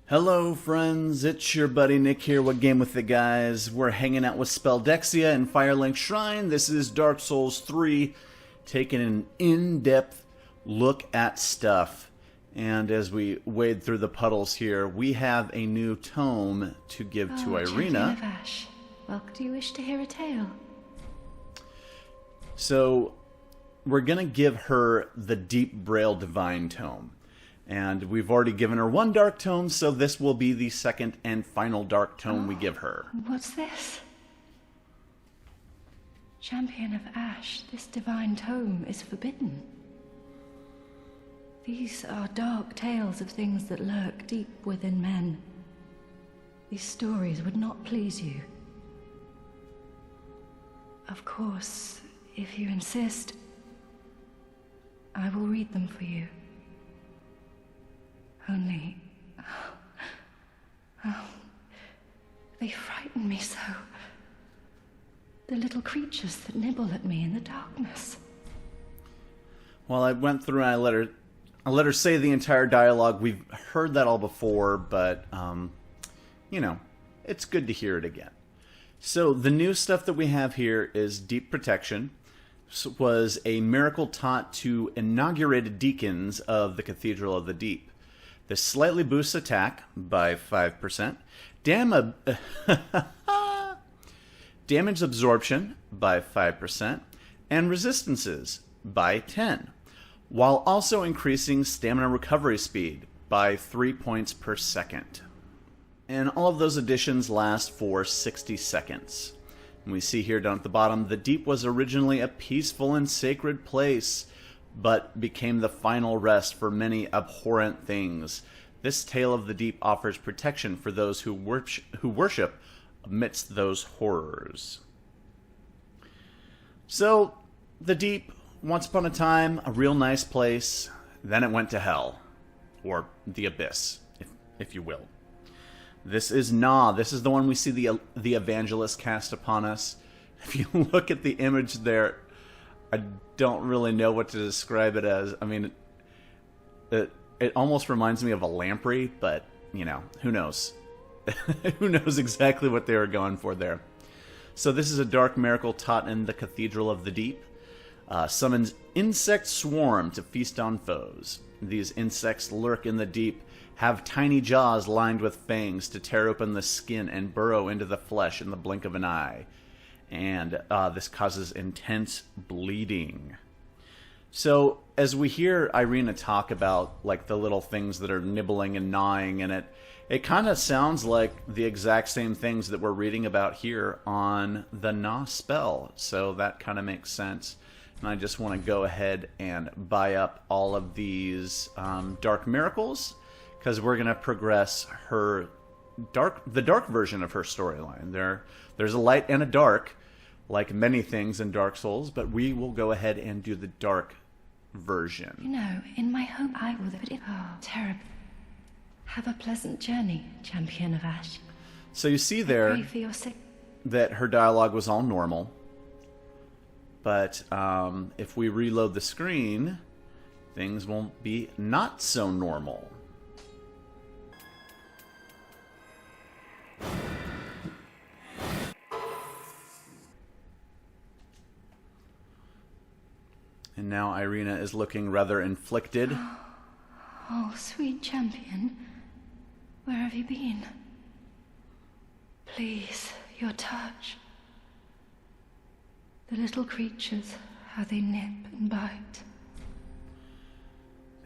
Hello friends, it's your buddy Nick here with Game with the Guys. We're hanging out with Spelldexia and Firelink Shrine. This is Dark Souls 3, taking an in-depth look at stuff. And as we wade through the puddles here, we have a new tome to give to Irina. Champion of Ash. Well, do you wish to hear a tale? So, we're going to give her the Deep Braille Divine Tome. And we've already given her one dark tome, so this will be the second and final dark tome we give her. What's this? Champion of Ash, this divine tome is forbidden. These are dark tales of things that lurk deep within men. These stories would not please you. Of course, if you insist, I will read them for you. Only... they frighten me so. The little creatures that nibble at me in the darkness. Well, I went through and I let her say the entire dialogue. We've heard that all before, but, you know, it's good to hear it again. So, the new stuff that we have here is Deep Protection. This was a miracle taught to inaugurated Deacons of the Cathedral of the Deep. This slightly boosts attack by 5%, damage absorption by 5%, and resistances by 10%, while also increasing stamina recovery speed by 3 points per second. And all of those additions last for 60 seconds. And we see here down at the bottom, the Deep was originally a peaceful and sacred place, but became the final rest for many abhorrent things. This tale of the Deep offers protection for those who worship amidst those horrors. So, the Deep, once upon a time, a real nice place. Then it went to hell. Or the Abyss, if you will. This is Na. This is the one we see the evangelist cast upon us. If you look at the image there, I don't really know what to describe it as. I mean, it almost reminds me of a lamprey, but, you know, who knows? Who knows exactly what they were going for there. So this is a dark miracle taught in the Cathedral of the Deep. Summons insect swarm to feast on foes. These insects lurk in the deep, have tiny jaws lined with fangs to tear open the skin and burrow into the flesh in the blink of an eye. And this causes intense bleeding. So, as we hear Irina talk about, like, the little things that are nibbling and gnawing in it, it kind of sounds like the exact same things that we're reading about here on the Gnaw spell. So that kind of makes sense. And I just want to go ahead and buy up all of these dark miracles, because we're going to progress the dark version of her storyline. There's a light and a dark, like many things in Dark Souls, but we will go ahead and do the dark version. You know, in my home I will put it. Oh, terrible. Have a pleasant journey, Champion of Ash. So you see there Pray for your that her dialogue was all normal, but if we reload the screen, things won't be not so normal. And now Irina is looking rather inflicted. Oh, sweet champion. Where have you been? Please, your touch. The little creatures, how they nip and bite.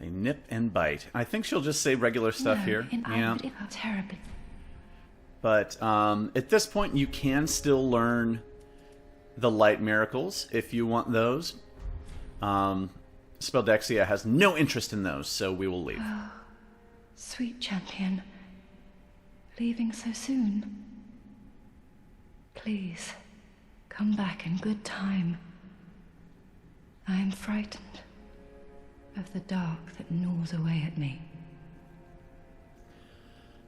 They nip and bite. I think she'll just say regular stuff here. Yeah. Terribly. But at this point, you can still learn the light miracles if you want those. Spelldexia has no interest in those, so we will leave. Oh, sweet champion. Leaving so soon. Please, come back in good time. I am frightened of the dark that gnaws away at me.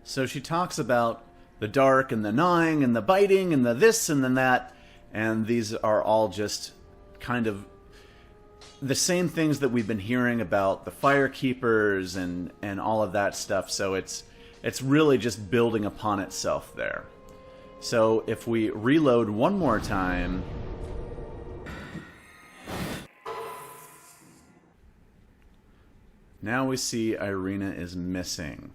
So she talks about the dark and the gnawing and the biting and the this and then that, and these are all just kind of the same things that we've been hearing about the fire keepers and all of that stuff. So it's It's really just building upon itself there. So if we reload one more time... Now we see Irina is missing.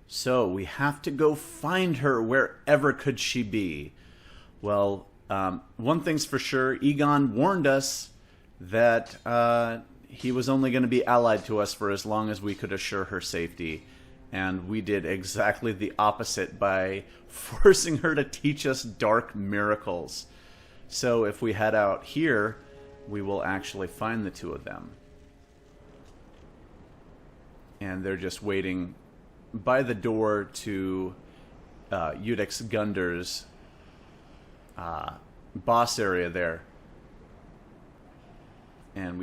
So we have to go find her wherever could she be. Well, one thing's for sure, Egon warned us that he was only going to be allied to us for as long as we could assure her safety. And we did exactly the opposite by forcing her to teach us dark miracles. So if we head out here, we will actually find the two of them. And they're just waiting by the door to Udix Gunder's boss area there. And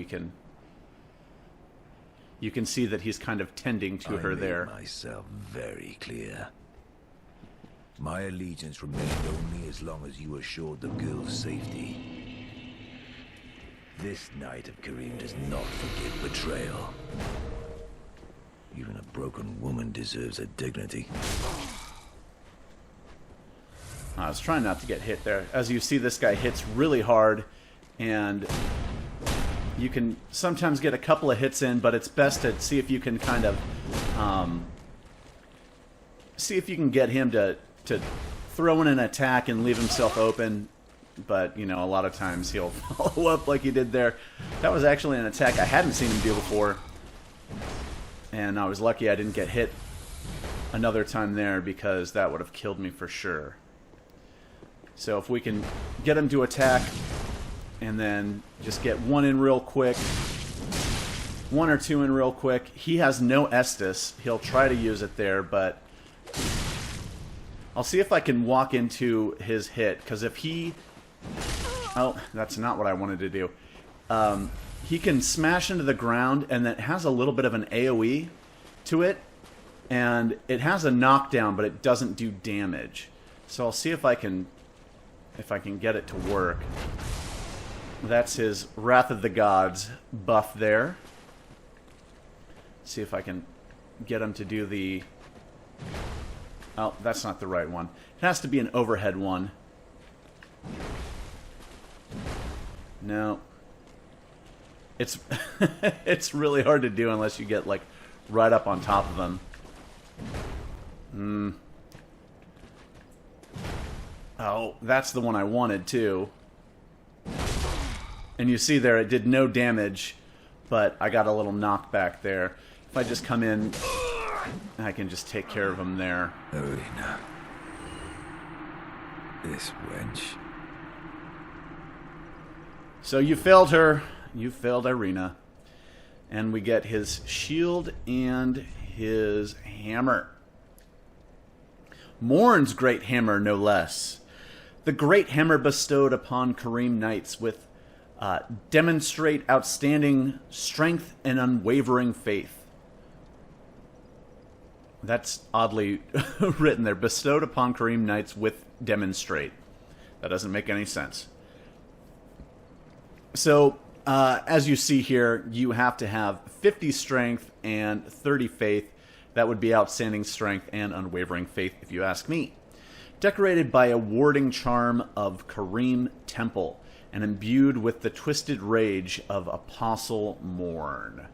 you can see that he's kind of tending to her there. I made myself very clear. My allegiance remained only as long as you assured the girl's safety. This knight of Karim does not forgive betrayal. Even a broken woman deserves a dignity. I was trying not to get hit there. As you see, this guy hits really hard, and you can sometimes get a couple of hits in, but it's best to see if you can kind of see if you can get him to throw in an attack and leave himself open. But, you know, a lot of times he'll follow up like he did there. That was actually an attack I hadn't seen him do before. And I was lucky I didn't get hit another time there, because that would have killed me for sure. So if we can get him to attack and then just get one in real quick, one or two in real quick. He has no Estus. He'll try to use it there, but I'll see if I can walk into his hit, because if he... Oh, that's not what I wanted to do. He can smash into the ground, and that has a little bit of an AoE to it, and it has a knockdown, but it doesn't do damage. So I'll see if I can get it to work. That's his Wrath of the Gods buff there. See if I can get him to do the... Oh, that's not the right one. It has to be an overhead one. No. It's it's really hard to do unless you get like right up on top of them. Oh, that's the one I wanted too. And you see there, it did no damage, but I got a little knockback there. If I just come in, I can just take care of him there. Irina. This wench. So you failed her. You failed Irina. And we get his shield and his hammer. Morn's great hammer, no less. The great hammer bestowed upon Karim knights with demonstrate outstanding strength and unwavering faith. That's oddly written there. Bestowed upon Karim knights with demonstrate. That doesn't make any sense. So, as you see here, you have to have 50 strength and 30 faith. That would be outstanding strength and unwavering faith, if you ask me. Decorated by a warding charm of Karim Temple, and imbued with the twisted rage of Apostle Morn.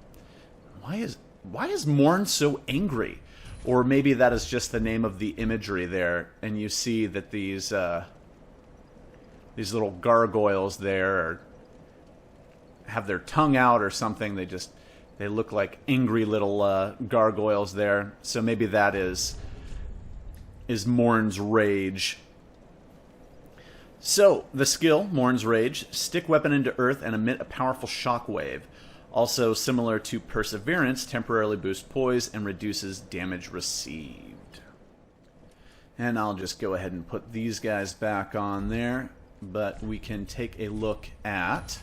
Why is Morn so angry? Or maybe that is just the name of the imagery there, and you see that these little gargoyles there have their tongue out or something. They look like angry little gargoyles there. So maybe that is Morn's rage. So, the skill, Morn's Rage, stick weapon into earth and emit a powerful shockwave. Also, similar to Perseverance, temporarily boosts poise and reduces damage received. And I'll just go ahead and put these guys back on there. But we can take a look at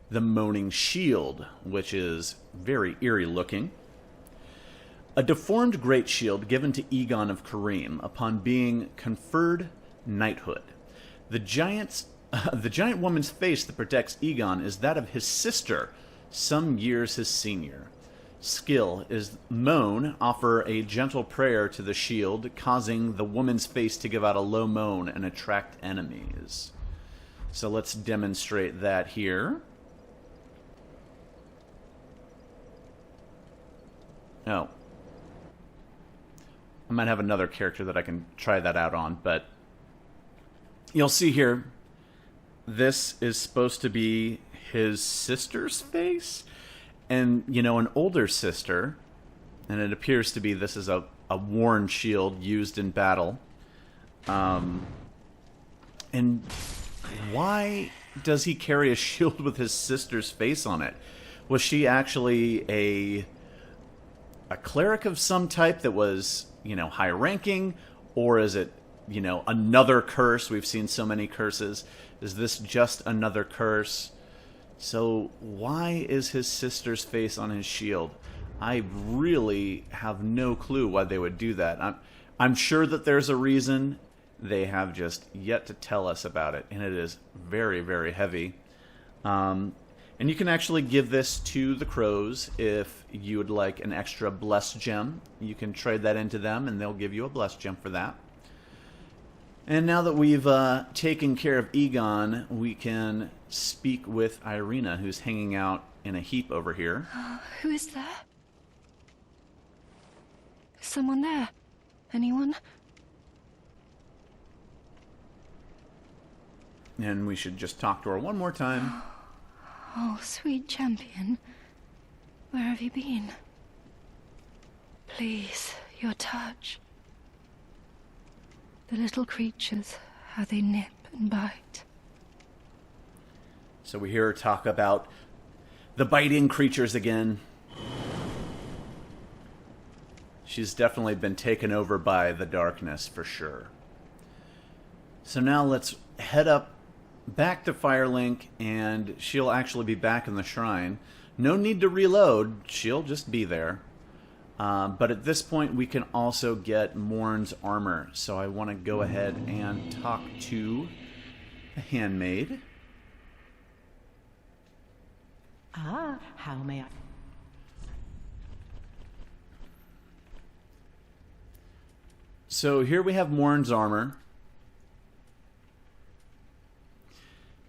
the Moaning Shield, which is very eerie looking. A deformed great shield given to Egon of Karim upon being conferred knighthood. The giant woman's face that protects Egon is that of his sister, some years his senior. skill is moan, offer a gentle prayer to the shield, causing the woman's face to give out a low moan and attract enemies. So let's demonstrate that here. Oh. I might have another character that I can try that out on, but you'll see here, this is supposed to be his sister's face, and, you know, an older sister, and it appears to be this is a worn shield used in battle. And why does he carry a shield with his sister's face on it? Was she actually a cleric of some type that was, you know, high ranking, or is it, you know, another curse? We've seen so many curses. Is this just another curse? So why is his sister's face on his shield? I really have no clue why they would do that. I'm sure that there's a reason. They have just yet to tell us about it, and it is very, very heavy. And you can actually give this to the crows if you would like an extra blessed gem. You can trade that into them, and they'll give you a blessed gem for that. And now that we've taken care of Egon, we can speak with Irina, who's hanging out in a heap over here. Who is there? Is someone there? Anyone? And we should just talk to her one more time. Oh, sweet champion. Where have you been? Please, your touch. The little creatures, how they nip and bite. So we hear her talk about the biting creatures again. She's definitely been taken over by the darkness for sure. So now let's head up back to Firelink, and she'll actually be back in the shrine. No need to reload, she'll just be there. But at this point we can also get Morn's armor, so I want to go ahead and talk to the handmaid. Ah, how may I? So here we have Morn's armor.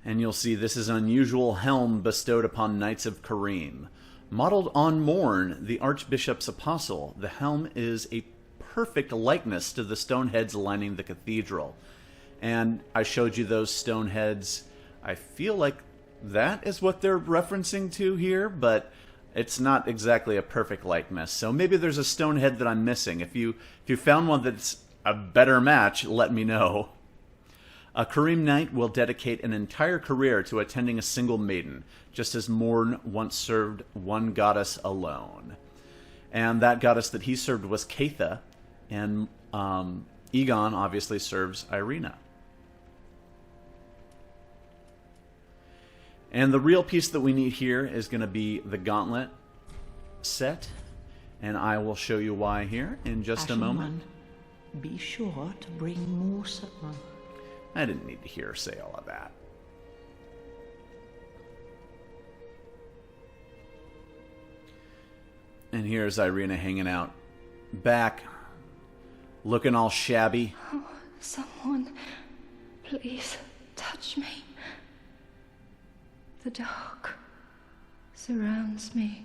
And you'll see this is an unusual helm bestowed upon Knights of Kareem. Modeled on Morn, the Archbishop's apostle, the helm is a perfect likeness to the stone heads lining the cathedral. And I showed you those stone heads. I feel like that is what they're referencing to here, but it's not exactly a perfect likeness. So maybe there's a stone head that I'm missing. If you found one that's a better match, let me know. A Kareem Knight will dedicate an entire career to attending a single maiden, just as Morn once served one goddess alone. And that goddess that he served was Keitha, and Egon obviously serves Irina. And the real piece that we need here is going to be the gauntlet set, and I will show you why here in just a moment. Be sure to bring more supper. I didn't need to hear her say all of that. And here's Irina hanging out back, looking all shabby. Oh, someone, please touch me. The dark surrounds me,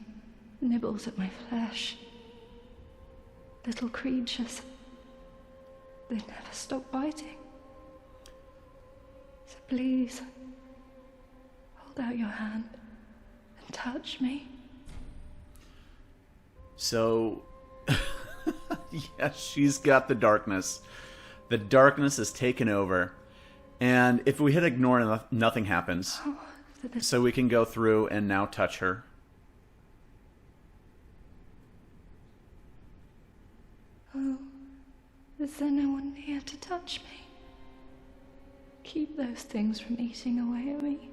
nibbles at my flesh. Little creatures, they never stop biting. So please, hold out your hand and touch me. So, yes, she's got the darkness. The darkness is taken over. And if we hit ignore, nothing happens. Oh, so we can go through and now touch her. Oh, is there no one here to touch me? Keep those things from eating away at me.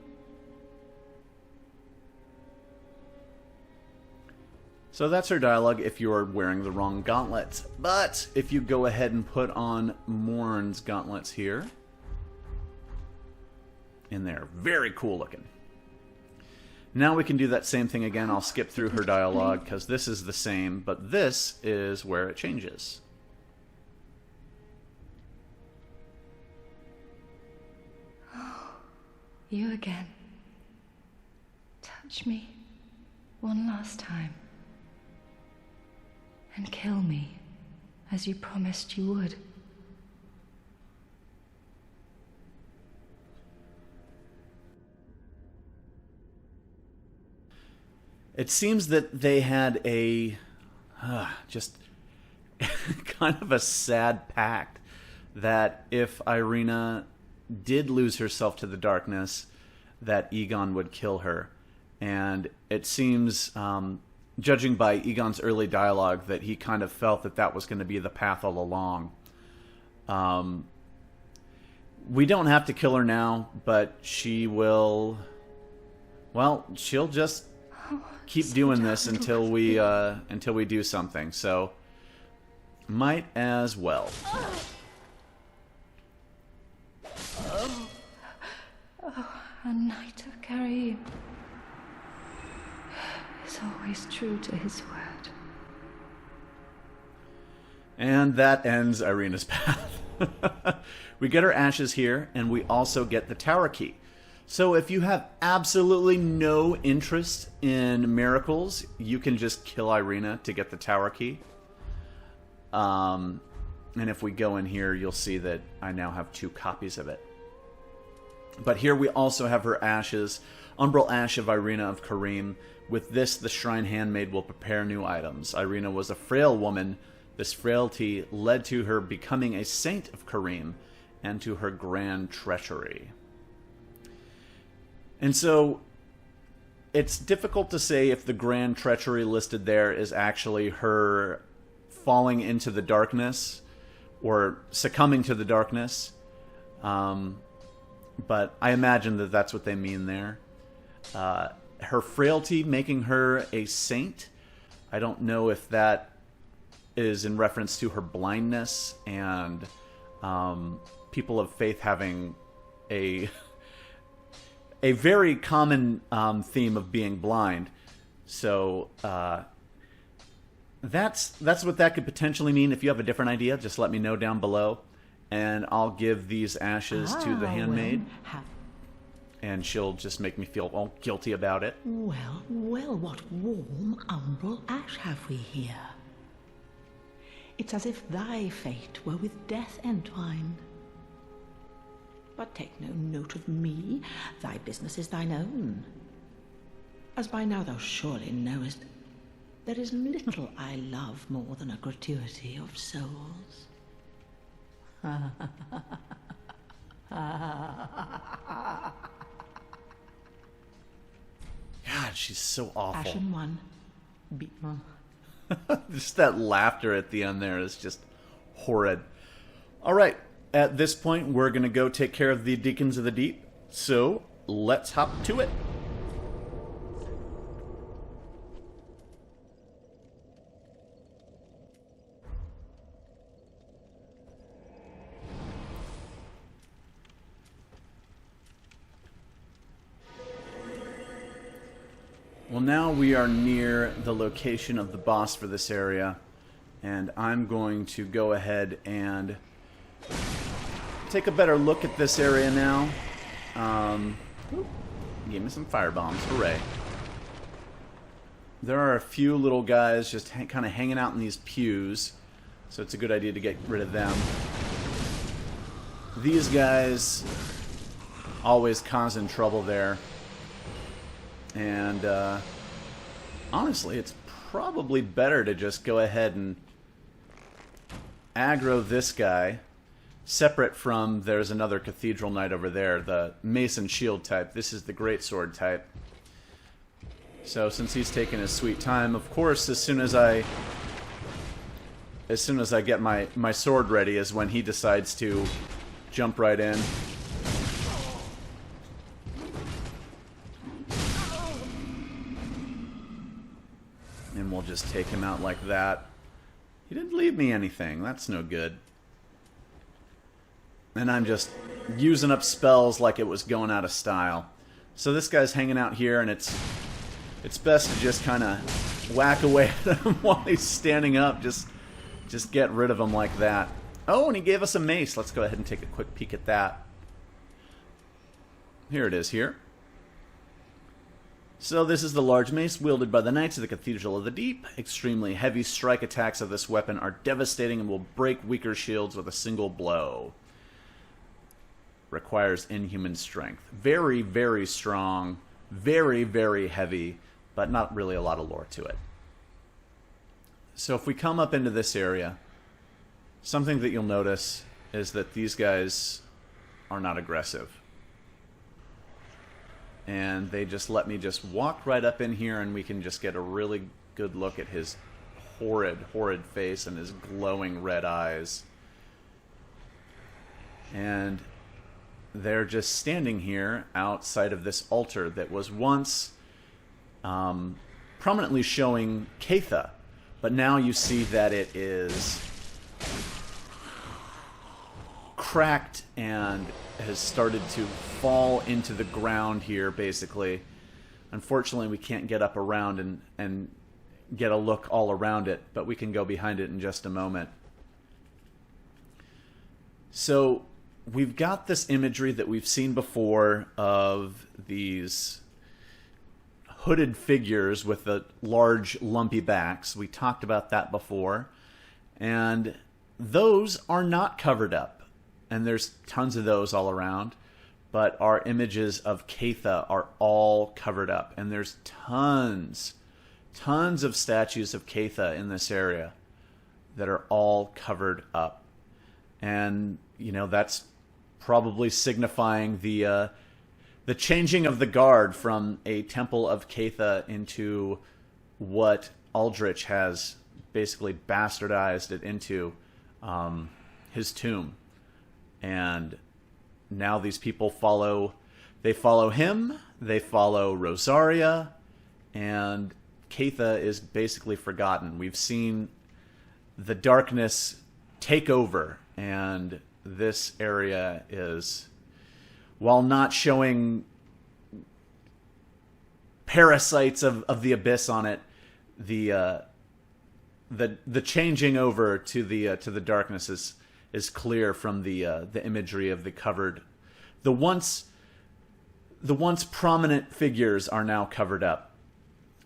So that's her dialogue if you're wearing the wrong gauntlets. But if you go ahead and put on Morn's gauntlets here, and they're very cool looking. Now we can do that same thing again. I'll skip through her dialogue because this is the same, but this is where it changes. You again. Touch me one last time. And kill me, as you promised you would. It seems that they had a just kind of a sad pact that if Irina did lose herself to the darkness, that Egon would kill her. And it seems, judging by Egon's early dialogue, that he kind of felt that that was going to be the path all along. We don't have to kill her now, but she will... Well, she'll just keep doing this until we do something. So, might as well. A knight of Carim is always true to his word. And that ends Irina's path. We get her ashes here, and we also get the tower key. So if you have absolutely no interest in miracles, you can just kill Irina to get the tower key. And if we go in here, you'll see that I now have 2 copies of it. But here we also have her ashes, Umbral Ash of Irina of Carim. With this, the Shrine Handmaid will prepare new items. Irina was a frail woman. This frailty led to her becoming a saint of Carim and to her grand treachery. And so, it's difficult to say if the grand treachery listed there is actually her falling into the darkness or succumbing to the darkness. But I imagine that that's what they mean there. Her frailty making her a saint. I don't know if that is in reference to her blindness and people of faith having a very common theme of being blind. So that's what that could potentially mean. If you have a different idea, just let me know down below. And I'll give these ashes to the handmaid. And she'll just make me feel all guilty about it. Well, what warm umbral ash have we here? It's as if thy fate were with death entwined. But take no note of me, thy business is thine own. As by now thou surely knowest, there is little I love more than a gratuity of souls. God, she's so awful. Ashen one, beaten. Just that laughter at the end there is just horrid. All right, at this point, we're going to go take care of the Deacons of the Deep. So, let's hop to it. Well, now we are near the location of the boss for this area, and I'm going to go ahead and take a better look at this area now. Gave me some fire bombs, hooray. There are a few little guys just kind of hanging out in these pews, so it's a good idea to get rid of them. These guys always causing trouble there. And honestly, it's probably better to just go ahead and aggro this guy, separate from there's another Cathedral Knight over there, the Mason Shield type. This is the Greatsword type. So since he's taking his sweet time, of course, as soon as I get my sword ready is when he decides to jump right in. And we'll just take him out like that. He didn't leave me anything. That's no good. And I'm just using up spells like it was going out of style. So this guy's hanging out here, and it's It's best to just kind of whack away at him while he's standing up. Just get rid of him like that. Oh, and he gave us a mace. Let's go ahead and take a quick peek at that. Here it is here. So this is the large mace wielded by the Knights of the Cathedral of the Deep. Extremely heavy strike attacks of this weapon are devastating and will break weaker shields with a single blow. Requires inhuman strength. Very, very strong. Very, very heavy, but not really a lot of lore to it. So if we come up into this area, something that you'll notice is that these guys are not aggressive. And they just let me just walk right up in here and we can just get a really good look at his horrid, horrid face and his glowing red eyes. And they're just standing here outside of this altar that was once prominently showing Caitha. But now you see that it is cracked and has started to fall into the ground here, basically. Unfortunately, we can't get up around and get a look all around it, but we can go behind it in just a moment. So we've got this imagery that we've seen before of these hooded figures with the large lumpy backs. We talked about that before. And those are not covered up. And there's tons of those all around. But our images of Caitha are all covered up. And there's tons of statues of Caitha in this area that are all covered up. And, you know, that's probably signifying the changing of the guard from a temple of Caitha into what Aldrich has basically bastardized it into, his tomb. And now these people follow him, they follow Rosaria, and Caitha is basically forgotten. We've seen the darkness take over, and this area is, while not showing parasites of the abyss on it, the changing over to the darkness is clear from the imagery of the covered. The once prominent figures are now covered up,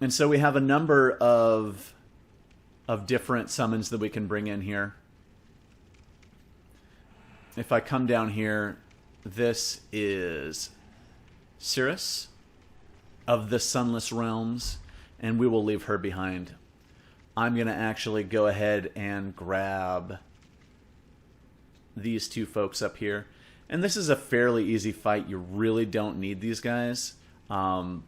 and so we have a number of different summons that we can bring in here. If I come down here, this is Cirrus of the Sunless Realms, and we will leave her behind. I'm going to actually go ahead and grab these two folks up here. And this is a fairly easy fight. You really don't need these guys. The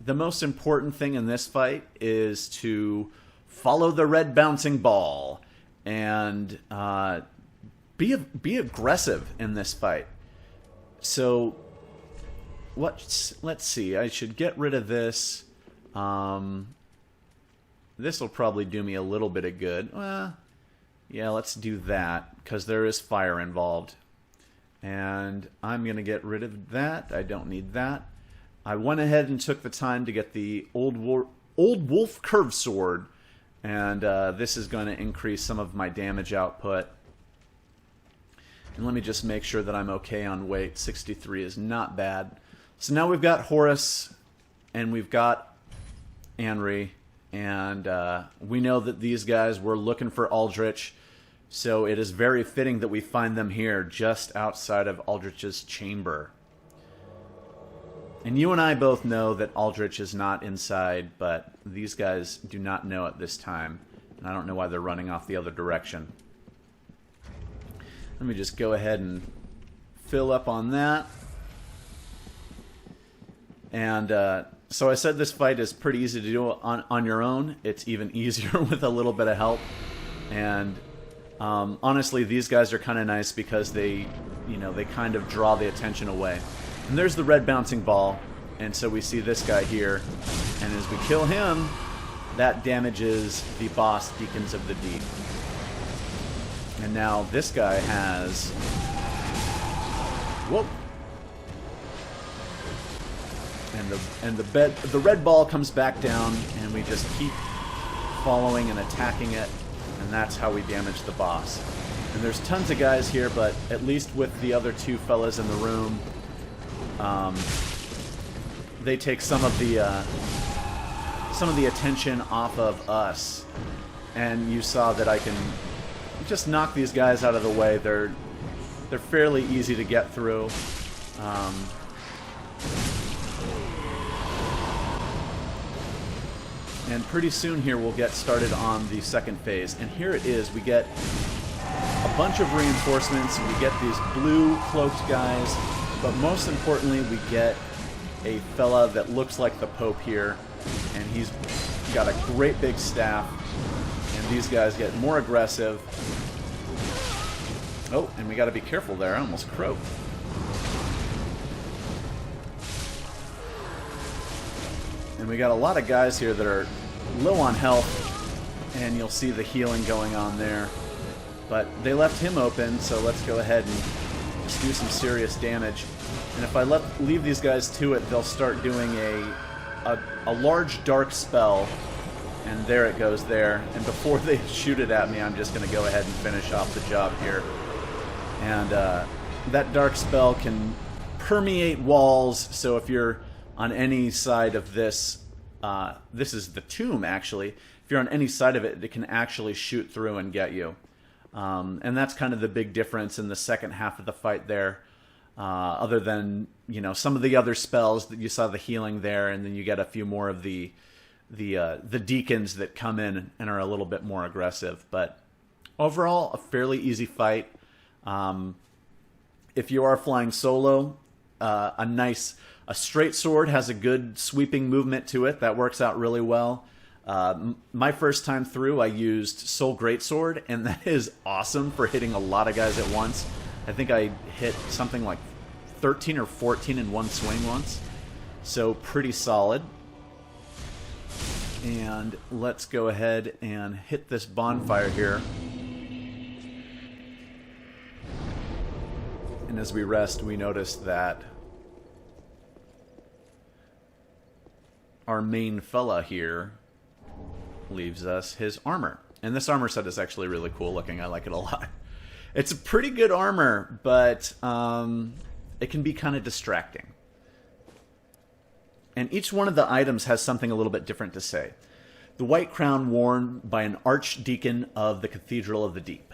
most important thing in this fight is to follow the red bouncing ball and be aggressive in this fight. So let's see. I should get rid of this. This will probably do me a little bit of good. Well, yeah, let's do that because there is fire involved. And I'm going to get rid of that. I don't need that. I went ahead and took the time to get the Old Wolf Curved Sword. And this is going to increase some of my damage output. And let me just make sure that I'm okay on weight. 63 is not bad. So now we've got Horus and we've got Anri. And we know that these guys were looking for Aldrich. So it is very fitting that we find them here just outside of Aldrich's chamber. And you and I both know that Aldrich is not inside, but these guys do not know at this time. And I don't know why they're running off the other direction. Let me just go ahead and fill up on that. And so I said this fight is pretty easy to do on your own. It's even easier with a little bit of help. And honestly, these guys are kind of nice because they kind of draw the attention away. And there's the red bouncing ball. And so we see this guy here. And as we kill him, that damages the boss Deacons of the Deep. And now this guy has... Whoa! And the red ball comes back down, and we just keep following and attacking it, and that's how we damage the boss. And there's tons of guys here, but at least with the other two fellas in the room, they take some of the attention off of us. And you saw that I can just knock these guys out of the way. They're fairly easy to get through. And pretty soon here we'll get started on the second phase. And here it is. We get a bunch of reinforcements. We get these blue cloaked guys. But most importantly, we get a fella that looks like the Pope here. And he's got a great big staff. And these guys get more aggressive. Oh, and we got to be careful there. I almost croaked. And we got a lot of guys here that are low on health, and you'll see the healing going on there. But they left him open, so let's go ahead and just do some serious damage. And if I leave these guys to it, they'll start doing a large dark spell, and there it goes there. And before they shoot it at me, I'm just going to go ahead and finish off the job here. And that dark spell can permeate walls, so if you're on any side of this, this is the tomb actually, if you're on any side of it, it can actually shoot through and get you. And that's kind of the big difference in the second half of the fight there. Other than, you know, some of the other spells that you saw the healing there, and then you get a few more of the deacons that come in and are a little bit more aggressive. But overall, a fairly easy fight. If you are flying solo, a straight sword has a good sweeping movement to it. That works out really well. My first time through, I used Soul Greatsword, and that is awesome for hitting a lot of guys at once. I think I hit something like 13 or 14 in one swing once. So pretty solid. And let's go ahead and hit this bonfire here. And as we rest, we notice that our main fella here leaves us his armor. And this armor set is actually really cool looking. I like it a lot. It's a pretty good armor, but it can be kind of distracting. And each one of the items has something a little bit different to say. The white crown worn by an archdeacon of the Cathedral of the Deep,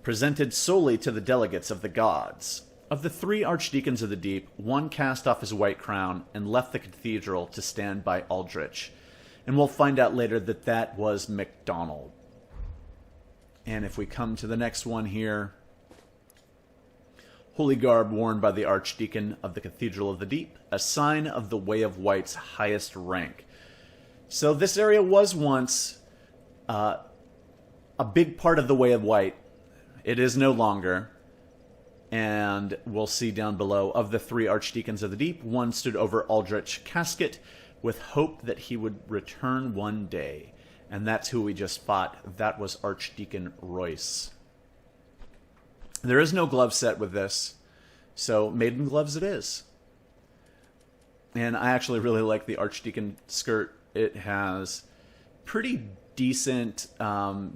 presented solely to the delegates of the gods. Of the 3 archdeacons of the Deep, one cast off his white crown and left the cathedral to stand by Aldrich. And we'll find out later that that was MacDonald. And if we come to the next one here, holy garb worn by the archdeacon of the Cathedral of the Deep, a sign of the Way of White's highest rank. So this area was once a big part of the Way of White. It is no longer. And we'll see down below, of the 3 archdeacons of the Deep, one stood over Aldrich's casket with hope that he would return one day. And that's who we just fought. That was Archdeacon Royce. There is no glove set with this, so maiden gloves it is. And I actually really like the Archdeacon skirt. It has pretty decent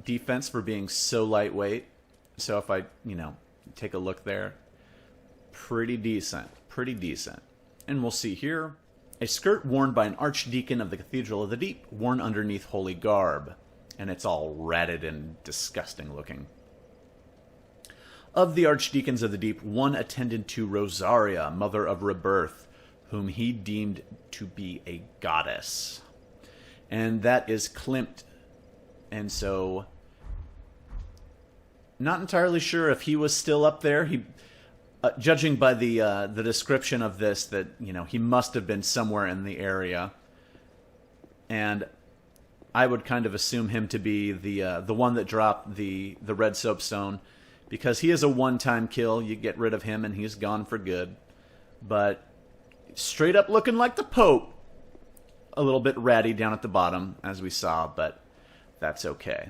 defense for being so lightweight. So if I, take a look there, pretty decent. And we'll see here, a skirt worn by an archdeacon of the Cathedral of the Deep, worn underneath holy garb. And it's all ratted and disgusting looking. Of the archdeacons of the Deep, one attended to Rosaria, mother of rebirth, whom he deemed to be a goddess. And that is Klimt. And so, not entirely sure if he was still up there. He, judging by the description of this, that he must have been somewhere in the area. And I would kind of assume him to be the one that dropped the red soapstone, because he is a one-time kill. You get rid of him and he's gone for good. But straight up looking like the Pope. A little bit ratty down at the bottom, as we saw, but that's okay.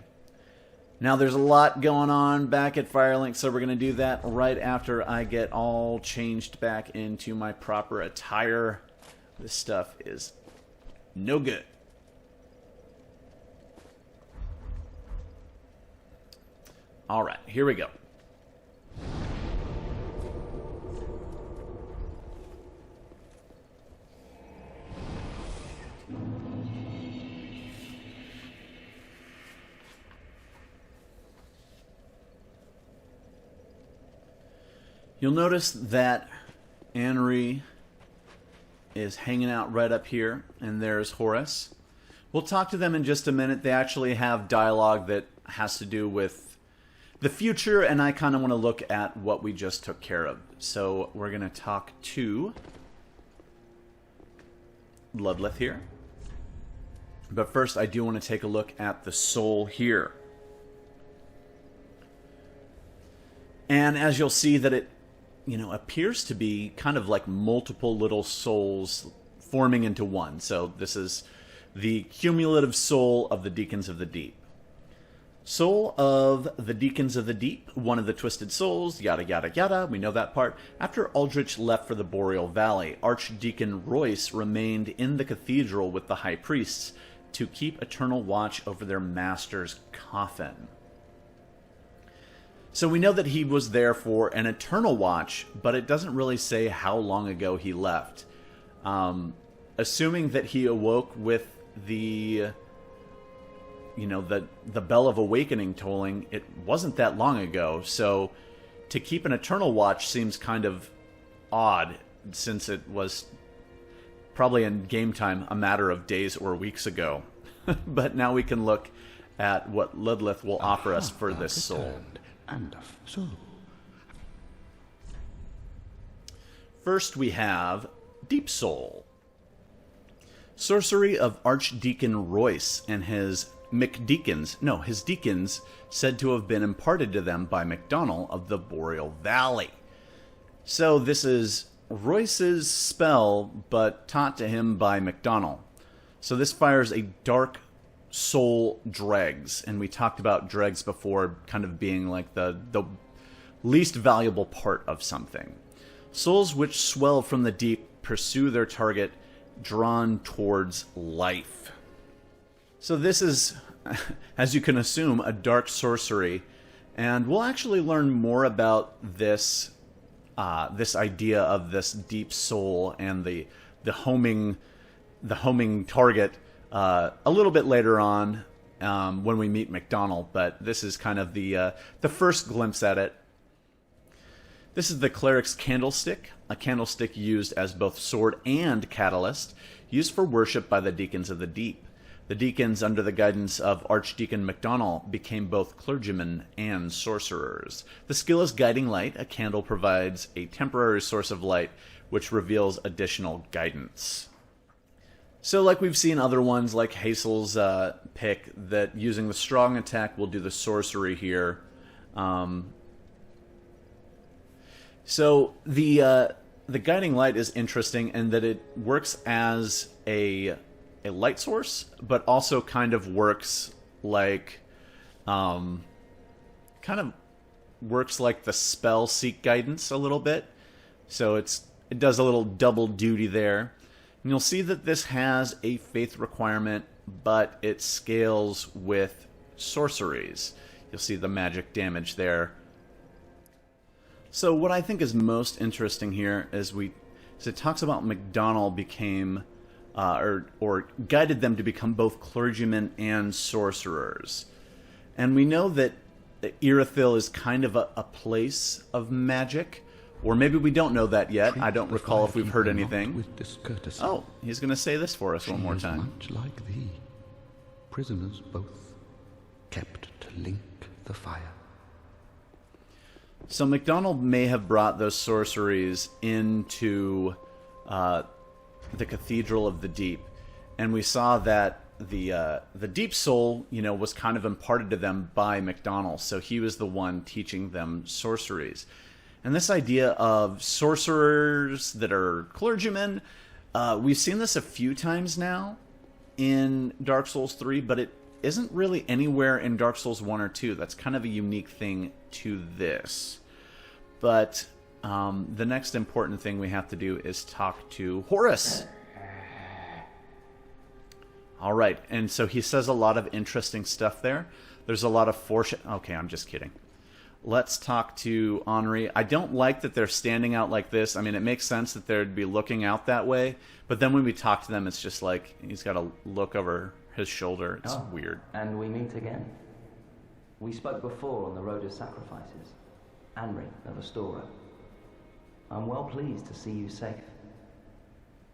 Now there's a lot going on back at Firelink, so we're going to do that right after I get all changed back into my proper attire. This stuff is no good. All right, here we go. You'll notice that Anri is hanging out right up here, and there's Horus. We'll talk to them in just a minute. They actually have dialogue that has to do with the future, and I kind of want to look at what we just took care of. So we're going to talk to Ludleth here. But first, I do want to take a look at the soul here. And as you'll see that it, appears to be kind of like multiple little souls forming into one. So this is the cumulative soul of the Deacons of the Deep. Soul of the Deacons of the Deep, one of the twisted souls, yada yada yada, we know that part. After Aldrich left for the Boreal Valley, Archdeacon Royce remained in the cathedral with the high priests to keep eternal watch over their master's coffin. So we know that he was there for an eternal watch, but it doesn't really say how long ago he left. Assuming that he awoke with the bell of awakening tolling, it wasn't that long ago. So to keep an eternal watch seems kind of odd, since it was probably in game time a matter of days or weeks ago. But now we can look at what Ludleth will offer us for this soul. First we have Deep Soul. Sorcery of Archdeacon Royce and his his deacons, said to have been imparted to them by MacDonald of the Boreal Valley. So this is Royce's spell, but taught to him by MacDonald. So this fires a dark soul dregs, and we talked about dregs before kind of being like the least valuable part of something. Souls which swell from the deep pursue their target, drawn towards life. So this is, as you can assume, a dark sorcery, and we'll actually learn more about this this idea of this deep soul and the homing target a little bit later on when we meet MacDonald. But this is kind of the first glimpse at it. This is the Cleric's Candlestick, a candlestick used as both sword and catalyst, used for worship by the Deacons of the Deep. The Deacons, under the guidance of Archdeacon MacDonald, became both clergymen and sorcerers. The skill is Guiding Light. A candle provides a temporary source of light, which reveals additional guidance. So like we've seen other ones, like Hazel's pick, that using the strong attack will do the sorcery here. So the Guiding Light is interesting in that it works as a light source, but also kind of works like the spell Seek Guidance a little bit. So it does a little double duty there. And you'll see that this has a faith requirement, but it scales with sorceries. You'll see the magic damage there. So what I think is most interesting here is it talks about MacDonald became or guided them to become both clergymen and sorcerers. And we know that Irithyll is kind of a place of magic, or maybe we don't know that yet. I don't recall if we've heard anything. Oh, he's going to say this for us one more time. Much like thee, prisoners both, kept to link the fire. So MacDonald may have brought those sorceries into the Cathedral of the Deep, and we saw that the Deep Soul, was kind of imparted to them by MacDonald, so he was the one teaching them sorceries. And this idea of sorcerers that are clergymen, we've seen this a few times now in Dark Souls 3, but it isn't really anywhere in Dark Souls 1 or 2. That's kind of a unique thing to this. But the next important thing we have to do is talk to Horus. All right, and so he says a lot of interesting stuff there. There's a lot of Okay, I'm just kidding. Let's talk to Henri. I don't like that they're standing out like this. I mean, it makes sense that they'd be looking out that way, but then when we talk to them, it's just like he's got to look over his shoulder. It's weird. And we meet again. We spoke before on the road of sacrifices. Henri, the restorer. I'm well pleased to see you safe.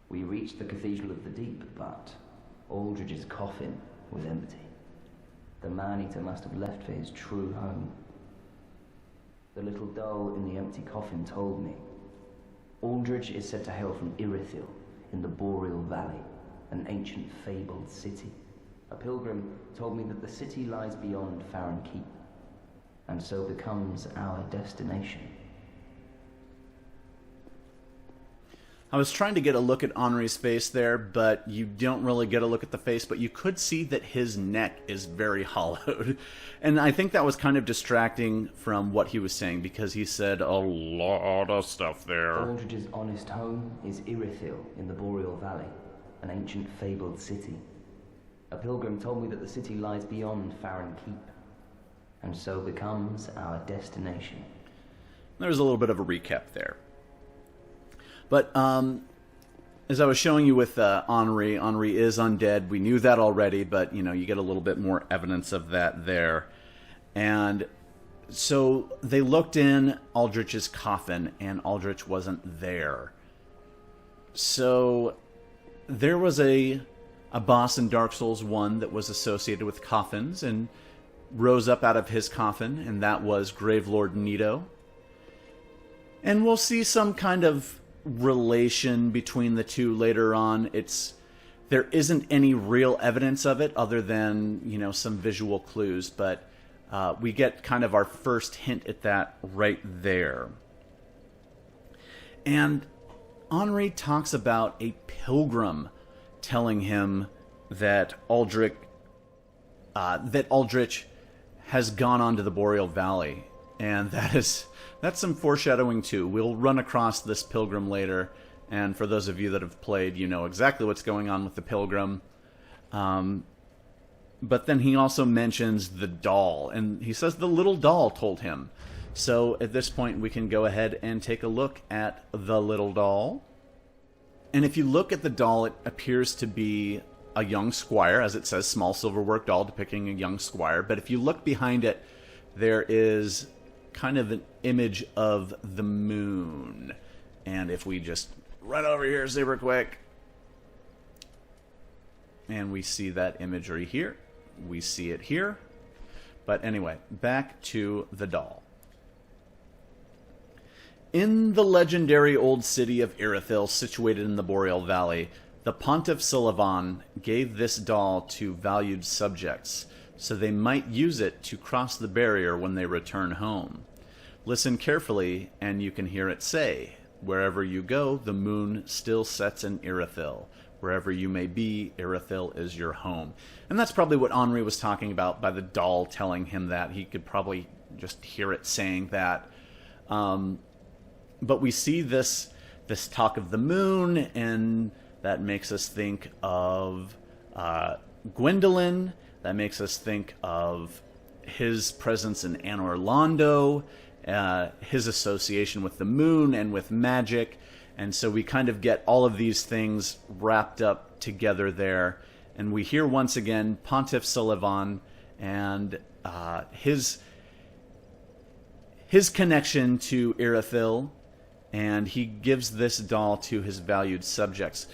We reached the Cathedral of the Deep, but Aldrich's coffin was empty. The man-eater must have left for his true home. The little doll in the empty coffin told me. Aldrich is said to hail from Irithyll in the Boreal Valley, an ancient fabled city. A pilgrim told me that the city lies beyond Farron Keep, and so becomes our destination. I was trying to get a look at Henri's face there, but you don't really get a look at the face, but you could see that his neck is very hollowed. And I think that was kind of distracting from what he was saying, because he said a lot of stuff there. Aldrich's honest home is Irithyll in the Boreal Valley, an ancient fabled city. A pilgrim told me that the city lies beyond Farron Keep, and so becomes our destination. There's a little bit of a recap there. But as I was showing you with Henri is undead. We knew that already, but you get a little bit more evidence of that there. And so they looked in Aldrich's coffin, and Aldrich wasn't there. So there was a boss in Dark Souls 1 that was associated with coffins and rose up out of his coffin, and that was Gravelord Nito. And we'll see some kind of relation between the two later on. There isn't any real evidence of it other than some visual clues, but we get kind of our first hint at that right there. And Henri talks about a pilgrim telling him that Aldrich has gone on to the Boreal Valley, and that's some foreshadowing too. We'll run across this pilgrim later, and for those of you that have played, you know exactly what's going on with the pilgrim. But then he also mentions the doll, and he says the little doll told him. So at this point, we can go ahead and take a look at the little doll. And if you look at the doll, it appears to be a young squire, as it says, small silverwork doll depicting a young squire. But if you look behind it, there is kind of an image of the moon. And if we just run over here super quick, and we see that imagery here, we see it here. But anyway, back to the doll. In the legendary old city of Irithyll, situated in the Boreal Valley, the Pontiff Sullivan gave this doll to valued subjects, so they might use it to cross the barrier when they return home. Listen carefully, and you can hear it say, "Wherever you go, the moon still sets in Irithyll. Wherever you may be, Irithyll is your home." And that's probably what Henri was talking about by the doll telling him that. He could probably just hear it saying that. But we see this talk of the moon, and that makes us think of Gwendolyn. That makes us think of his presence in Anor Londo, his association with the moon and with magic. And so we kind of get all of these things wrapped up together there. And we hear once again Pontiff Sullivan and his connection to Irithyll, and he gives this doll to his valued subjects.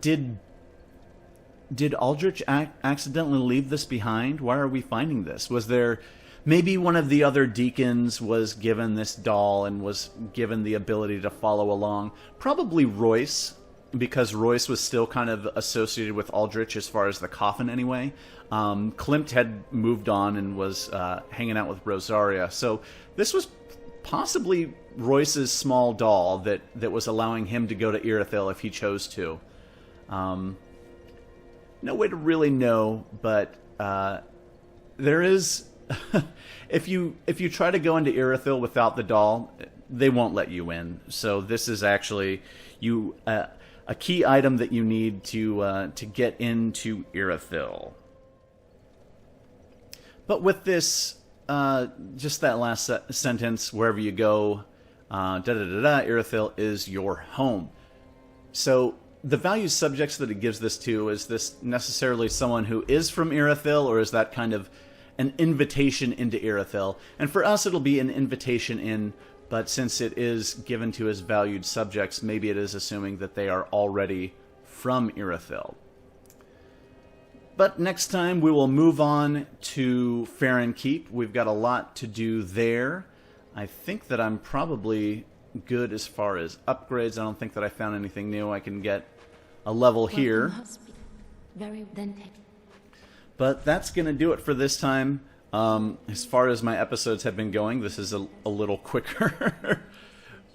Did Aldrich accidentally leave this behind? Why are we finding this? Was there maybe one of the other deacons was given this doll and was given the ability to follow along? Probably Royce, because Royce was still kind of associated with Aldrich as far as the coffin anyway. Klimt had moved on and was hanging out with Rosaria. So this was possibly Royce's small doll that was allowing him to go to Irithyll if he chose to. No way to really know, but there is... if you try to go into Irithyll without the doll, they won't let you in. So this is actually... a key item that you need to get into Irithyll. But with this, just that last sentence, wherever you go, Irithyll is your home. So the value subjects that it gives this to, is this necessarily someone who is from Irithyll, or is that kind of an invitation into Irithyll? And for us, it'll be an invitation in, but since it is given to as valued subjects, maybe it is assuming that they are already from Irithyll. But next time we will move on to Farron Keep. We've got a lot to do there. I think that I'm probably good as far as upgrades. I don't think that I found anything new. I can get a level here. But that's going to do it for this time. As far as my episodes have been going, this is a little quicker.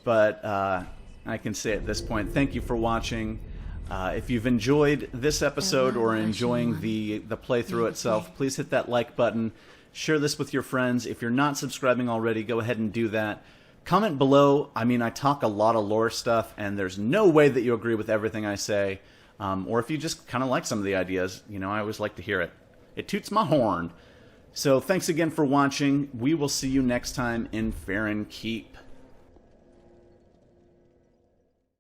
But I can say at this point, thank you for watching. If you've enjoyed this episode or enjoying the playthrough itself, please hit that like button. Share this with your friends. If you're not subscribing already, go ahead and do that. Comment below. I mean, I talk a lot of lore stuff, and there's no way that you agree with everything I say. Or if you just kind of like some of the ideas, you know, I always like to hear it. It toots my horn. So thanks again for watching. We will see you next time in Farron Keep.